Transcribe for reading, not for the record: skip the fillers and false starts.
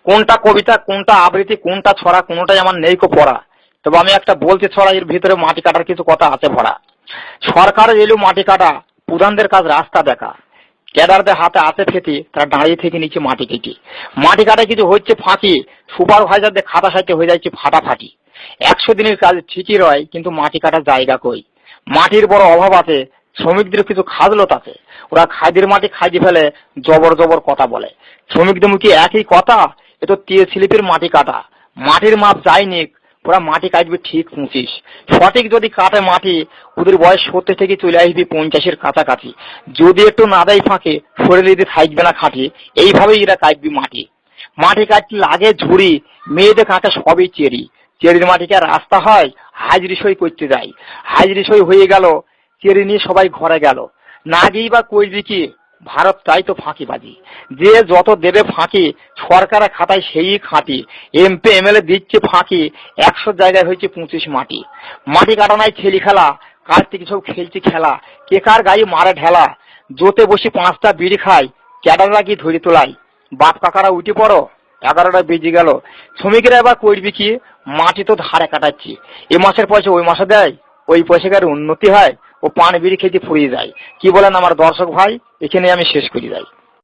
কোনটা কবিতা, কোনটা আবৃত্তি, কোনটা ছড়া, কোনোটাই আমার নেই কো পড়া। তবে আমি একটা বলতে ছড়া, এর ভিতরে মাটি কাটার কিছু কথা আছে ভরা। সরকার এলো মাটি কাটা, প্রধানদের কাজ রাস্তা দেখা, ক্যাডারদের হাতে আছে ফেটি, তারা দাঁড়িয়ে থেকে নিচে মাটি কেটে। মাটি কাটায় কিছু হচ্ছে ফাঁকি, সুপারভাইজারদের খাতা সাইতে হয়ে যাচ্ছে ফাটাফাটি। 100 দিনের কাজ ঠিকই রয়, কিন্তু মাটি কাটার জায়গা কই? মাটির বড় অভাব আছে, শ্রমিকদের কিছু খাজলত আছে। ওরা খাইদের মাটি খাইতে ফেলে, জবর জবর কথা বলে। শ্রমিকদের মুখে একই কথা, এ তো টিএ স্লিপের মাটি কাটা। মাটির মাপ যায়নি, ওরা মাটি কাটবে ঠিক 25। সঠিক যদি কাটে মাটি, ওদের বয়স 70 থেকে চলে আসবে 50-এর কাছাকাছি। যদি একটু না দেয় ফাঁকে, শরীরে যদি থাকবে না খাঁটি। এইভাবেই এরা কাটবে মাটি। মাটি কাটতে লাগে ঝুড়ি, মেয়েদের কাঁটা সবই চেরি। চেরির মাটিকে আর রাস্তা হয়, হাজরি সই করতে যায়। হাজরি সই হয়ে গেল, চেরি নিয়ে সবাই ঘরে গেল। না গিয়ে বা কইবি কি, ভারত চাই তো ফাঁকিবাজি। যে যত দেবে ফাঁকি, সরকারের খাতায় সেই খাঁটি। এমপি এমএলএ দিচ্ছে ফাঁকি, 100 জায়গায় হয়েছে 25 মাটি। মাটি কাটা নাই ছেলে খেলা, কার্তিক সব খেলছে খেলা। কে কার গায়ে মারে ঢেলা, জোতে বসে 5টা বিড়ি খায়, ক্যাডাররা কি ধরে তোলায়। বাপ কাকারা উঠে পড়ো, 11টা বেজে গেল। শ্রমিকেরা এবার করবি কি, মাটি তো ধারে কাটাচ্ছি। এ মাসের পয়সা ওই মাসে দেয়, ওই পয়সাকার উন্নতি হয়, ও পান বিড়ি খেতে ফুরিয়ে যায়। কি বলেন আমার দর্শক ভাই? এখানে আমি শেষ করে যাই।